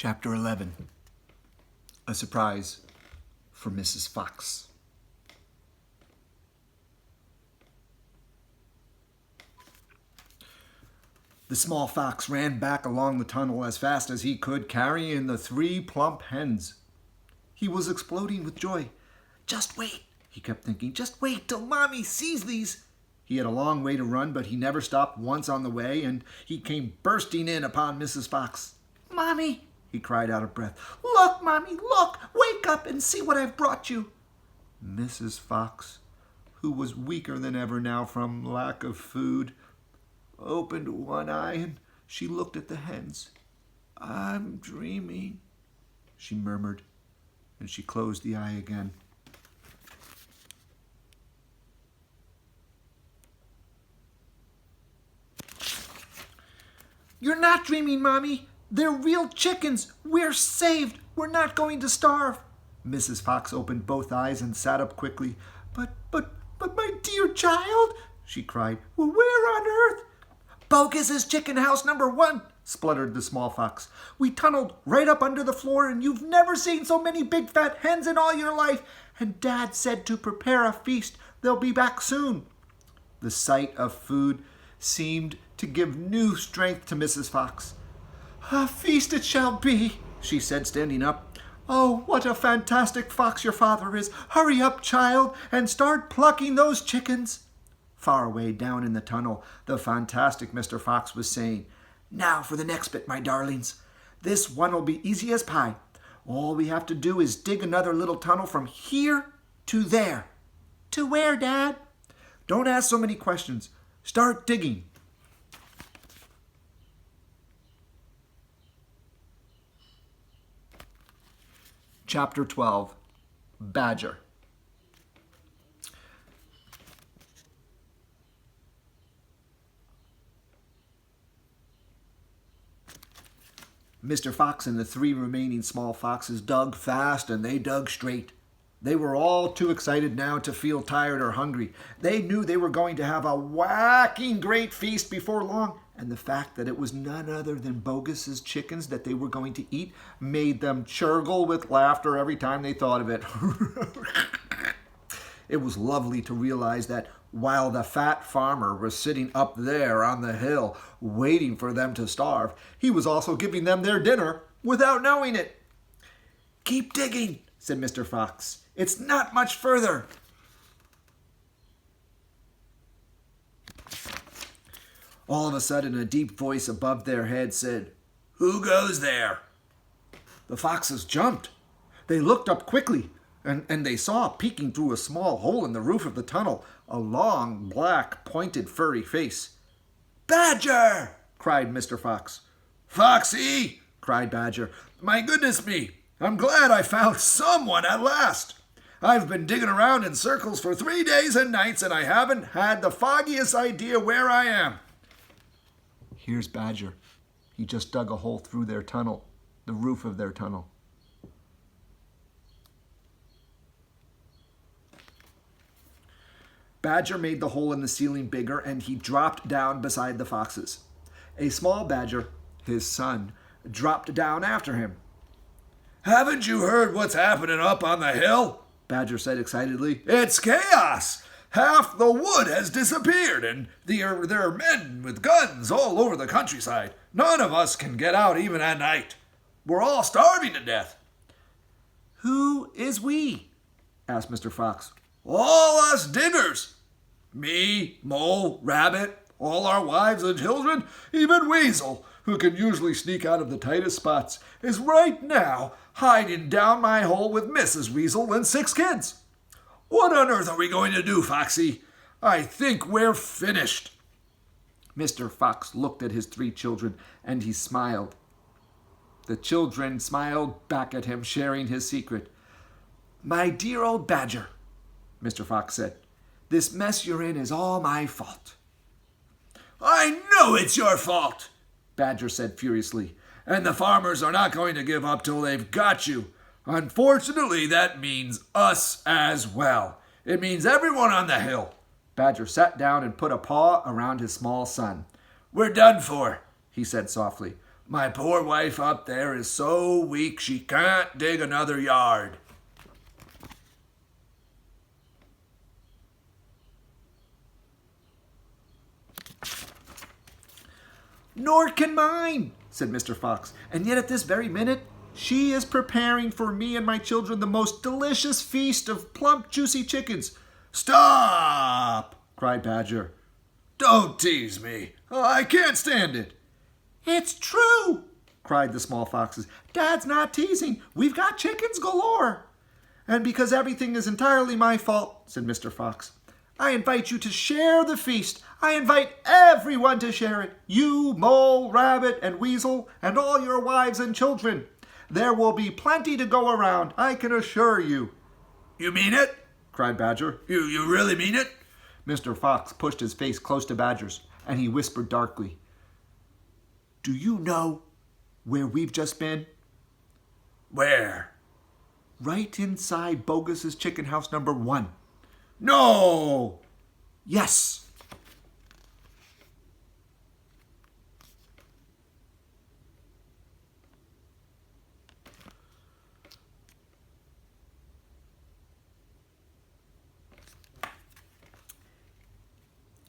Chapter 11. A surprise for Mrs. Fox. The small fox ran back along the tunnel as fast as he could, carrying the 3 plump hens. He was exploding with joy. Just wait, he kept thinking, just wait till Mommy sees these. He had a long way to run, but he never stopped once on the way, and he came bursting in upon Mrs. Fox. "Mommy," he cried out of breath. "Look, Mommy, look! Wake up and see what I've brought you." Mrs. Fox, who was weaker than ever now from lack of food, opened one eye and she looked at the hens. "I'm dreaming," she murmured, and she closed the eye again. "You're not dreaming, Mommy. They're real chickens. We're saved. We're not going to starve." Mrs. Fox opened both eyes and sat up quickly. But my dear child," she cried. "Where on earth?" "Bogus's chicken house number 1, spluttered the small fox. "We tunneled right up under the floor, and you've never seen so many big fat hens in all your life. And Dad said to prepare a feast. They'll be back soon." The sight of food seemed to give new strength to Mrs. Fox. "A feast it shall be," she said, standing up. "Oh, what a fantastic fox your father is. Hurry up, child, and start plucking those chickens." Far away down in the tunnel, the fantastic Mr. Fox was saying, "Now for the next bit, my darlings. This one will be easy as pie. All we have to do is dig another little tunnel from here to there." "To where, Dad?" "Don't ask so many questions. Start digging." Chapter 12. Badger. Mr. Fox and the 3 remaining small foxes dug fast, and they dug straight. They were all too excited now to feel tired or hungry. They knew they were going to have a whacking great feast before long, and the fact that it was none other than Bogus's chickens that they were going to eat made them churgle with laughter every time they thought of it. It was lovely to realize that while the fat farmer was sitting up there on the hill waiting for them to starve, he was also giving them their dinner without knowing it. "Keep digging," said Mr. Fox. "It's not much further." All of a sudden, a deep voice above their heads said, "Who goes there?" The foxes jumped. They looked up quickly, and they saw, peeking through a small hole in the roof of the tunnel, a long, black, pointed, furry face. "Badger!" cried Mr. Fox. "Foxy!" cried Badger. "My goodness me! I'm glad I found someone at last. I've been digging around in circles for 3 days and nights, and I haven't had the foggiest idea where I am." Here's Badger. He just dug a hole through their tunnel, the roof of their tunnel. Badger made the hole in the ceiling bigger, and he dropped down beside the foxes. A small badger, his son, dropped down after him. "Haven't you heard what's happening up on the hill?" Badger said excitedly. "It's chaos! Half the wood has disappeared, and there are men with guns all over the countryside. None of us can get out even at night. We're all starving to death." "Who is we?" asked Mr. Fox. "All us diggers. Me, Mole, Rabbit, all our wives and children, even Weasel, who can usually sneak out of the tightest spots, is right now hiding down my hole with Mrs. Weasel and 6 kids. What on earth are we going to do, Foxy? I think we're finished." Mr. Fox looked at his 3 children, and he smiled. The children smiled back at him, sharing his secret. "My dear old Badger," Mr. Fox said, "this mess you're in is all my fault." "I know it's your fault," Badger said furiously, "and the farmers are not going to give up till they've got you. Unfortunately, that means us as well. It means everyone on the hill." Badger sat down and put a paw around his small son. "We're done for," he said softly. My poor wife up there is so weak she can't dig another yard." "Nor can mine," said Mr. Fox, "and yet at this very minute she is preparing for me and my children the most delicious feast of plump, juicy chickens." "Stop!" cried Badger. "Don't tease me. I can't stand it." "It's true," cried the small foxes. "Dad's not teasing. We've got chickens galore." "And because everything is entirely my fault," said Mr. Fox, "I invite you to share the feast. I invite everyone to share it. You, Mole, Rabbit, and Weasel, and all your wives and children. There will be plenty to go around, I can assure you." "You mean it?" cried Badger. You really mean it?" Mr. Fox pushed his face close to Badger's, and he whispered darkly, "Do you know where we've just been?" "Where?" "Right inside Bogus's chicken house number 1. "No!" "Yes."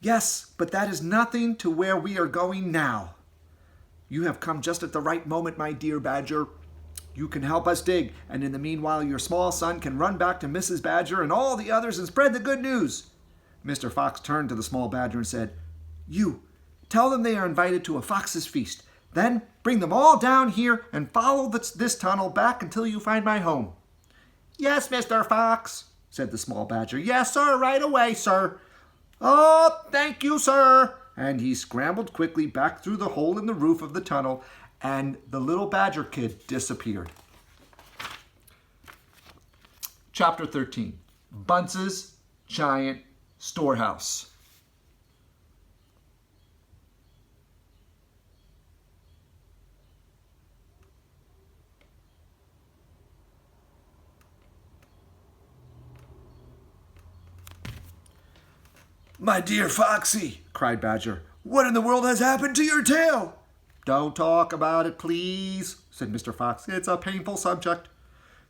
"Yes, but that is nothing to where we are going now. You have come just at the right moment, my dear Badger. You can help us dig, and in the meanwhile your small son can run back to Mrs. Badger and all the others and spread the good news." Mr. Fox turned to the small Badger and said, "You, tell them they are invited to a fox's feast. Then bring them all down here and follow this tunnel back until you find my home." "Yes, Mr. Fox," said the small Badger. "Yes, sir, right away, sir." "Oh, thank you, sir." And he scrambled quickly back through the hole in the roof of the tunnel, and the little Badger kid disappeared. Chapter 13. Bunce's Giant Storehouse. "My dear Foxy," cried Badger, "what in the world has happened to your tail?" "Don't talk about it, please," said Mr. Fox. "It's a painful subject."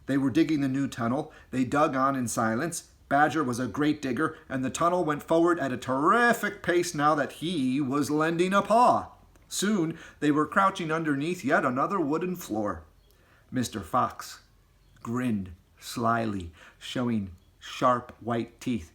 They were digging the new tunnel. They dug on in silence. Badger was a great digger, and the tunnel went forward at a terrific pace now that he was lending a paw. Soon they were crouching underneath yet another wooden floor. Mr. Fox grinned slyly, showing sharp white teeth.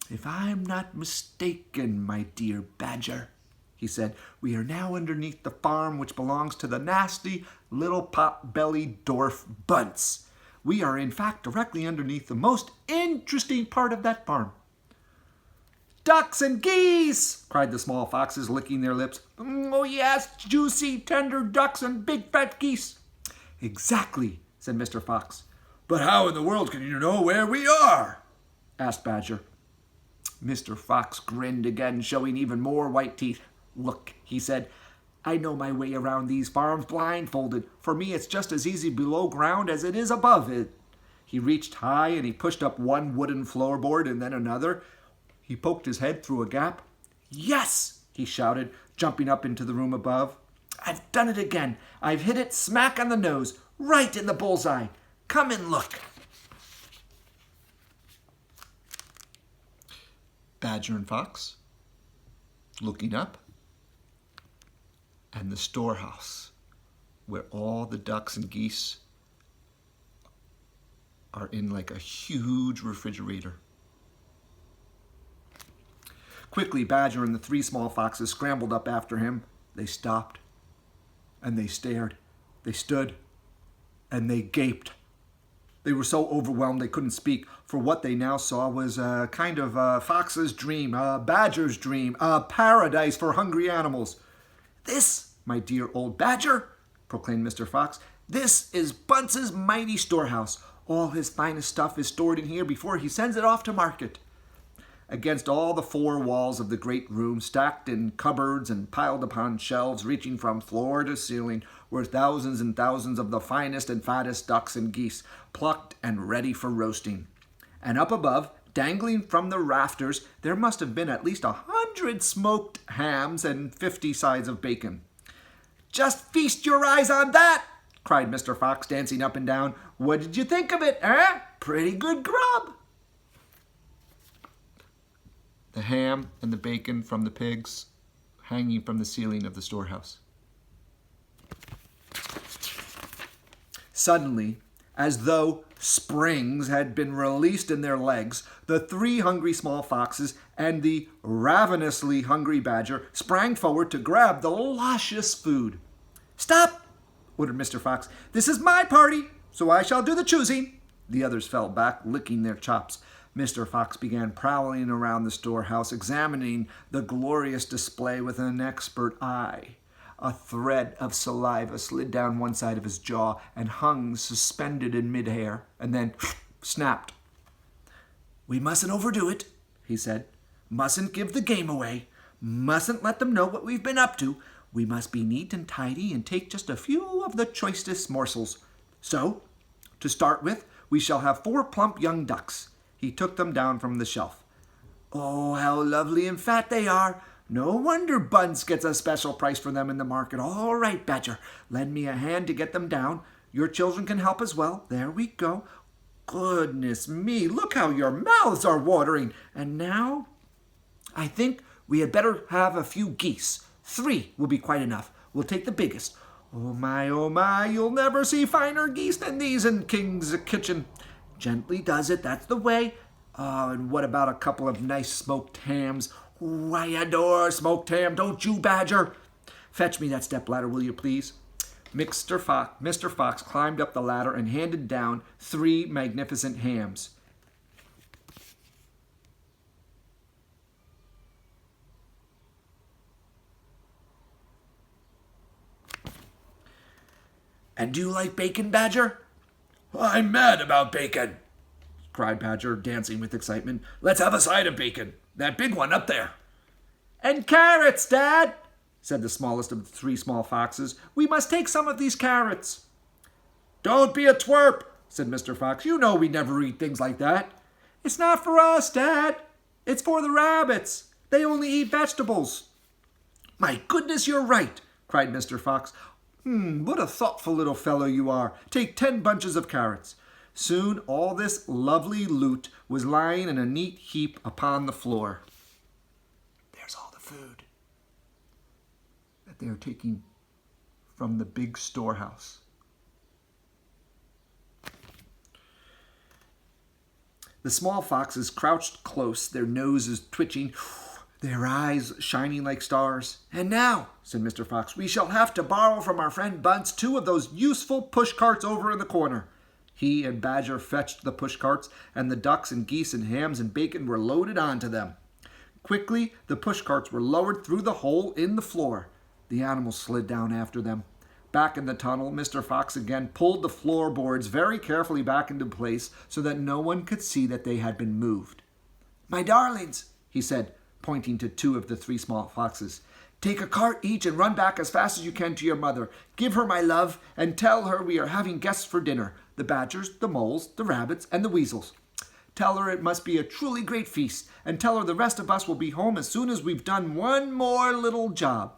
"If I'm not mistaken, my dear Badger," he said, "we are now underneath the farm which belongs to the nasty little pot-bellied dwarf Bunce. We are in fact directly underneath the most interesting part of that farm." "Ducks and geese!" cried the small foxes, licking their lips. "Oh yes, juicy, tender ducks and big fat geese." "Exactly," said Mr. Fox. "But how in the world can you know where we are?" asked Badger. Mr. Fox grinned again, showing even more white teeth. "Look," he said, "I know my way around these farms blindfolded. For me, it's just as easy below ground as it is above it." He reached high and he pushed up one wooden floorboard and then another. He poked his head through a gap. "Yes!" he shouted, jumping up into the room above. "I've done it again. I've hit it smack on the nose, right in the bullseye. Come and look." Badger and Fox looking up, and the storehouse where all the ducks and geese are in like a huge refrigerator. Quickly, Badger and the 3 small foxes scrambled up after him. They stopped, and they stared. They stood, and they gaped. They were so overwhelmed they couldn't speak, for what they now saw was a kind of a fox's dream, a badger's dream, a paradise for hungry animals. "This, my dear old Badger," proclaimed Mr. Fox, "this is Bunce's mighty storehouse. All his finest stuff is stored in here before he sends it off to market." Against all the 4 walls of the great room, stacked in cupboards and piled upon shelves reaching from floor to ceiling, were thousands and thousands of the finest and fattest ducks and geese, plucked and ready for roasting. And up above, dangling from the rafters, there must have been at least 100 smoked hams and 50 sides of bacon. Just feast your eyes on that, cried Mr. Fox, dancing up and down. What did you think of it, eh? Pretty good grub. The ham and the bacon from the pigs hanging from the ceiling of the storehouse. Suddenly, as though springs had been released in their legs, the 3 hungry small foxes and the ravenously hungry badger sprang forward to grab the luscious food. "Stop!" ordered Mr. Fox. "This is my party, so I shall do the choosing." The others fell back, licking their chops. Mr. Fox began prowling around the storehouse, examining the glorious display with an expert eye. A thread of saliva slid down one side of his jaw and hung suspended in midair, and then snapped. "We mustn't overdo it," he said. "Mustn't give the game away. Mustn't let them know what we've been up to. We must be neat and tidy and take just a few of the choicest morsels. So, to start with, we shall have 4 plump young ducks." He took them down from the shelf. "Oh, how lovely and fat they are. No wonder Bunce gets a special price for them in the market. All right, Badger, lend me a hand to get them down. Your children can help as well. There we go. Goodness me, look how your mouths are watering. And now, I think we had better have a few geese. 3 will be quite enough. We'll take the biggest. Oh my, you'll never see finer geese than these in King's kitchen. Gently does it, that's the way. Oh, and what about a couple of nice smoked hams? Oh, I adore smoked ham, don't you, Badger? Fetch me that stepladder, will you, please?" Mr. Fox climbed up the ladder and handed down 3 magnificent hams. "And do you like bacon, Badger?" "I'm mad about bacon," cried Badger, dancing with excitement. "Let's have a side of bacon. That big one up there." "And carrots, Dad," said the smallest of the 3 small foxes. "We must take some of these carrots." "Don't be a twerp," said Mr. Fox. "You know we never eat things like that." "It's not for us, Dad. It's for the rabbits. They only eat vegetables." "My goodness, you're right," cried Mr. Fox. What a thoughtful little fellow you are. Take 10 bunches of carrots." Soon all this lovely loot was lying in a neat heap upon the floor. There's all the food that they are taking from the big storehouse. The small foxes crouched close, their noses twitching, their eyes shining like stars. "And now," said Mr. Fox, "we shall have to borrow from our friend Bunce 2 of those useful push carts over in the corner." He and Badger fetched the push carts, and the ducks and geese and hams and bacon were loaded onto them. Quickly, the push carts were lowered through the hole in the floor. The animals slid down after them. Back in the tunnel, Mr. Fox again pulled the floorboards very carefully back into place so that no one could see that they had been moved. "My darlings," he said, pointing to 2 of the 3 small foxes, "take a cart each and run back as fast as you can to your mother. Give her my love and tell her we are having guests for dinner, the badgers, the moles, the rabbits, and the weasels. Tell her it must be a truly great feast, and tell her the rest of us will be home as soon as we've done one more little job."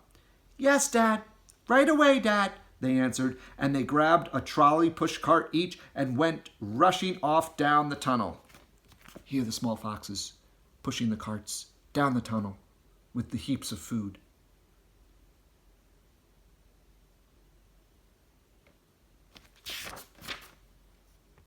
"Yes, Dad. Right away, Dad," they answered, and they grabbed a trolley push cart each and went rushing off down the tunnel. Here the small foxes pushing the carts down the tunnel with the heaps of food.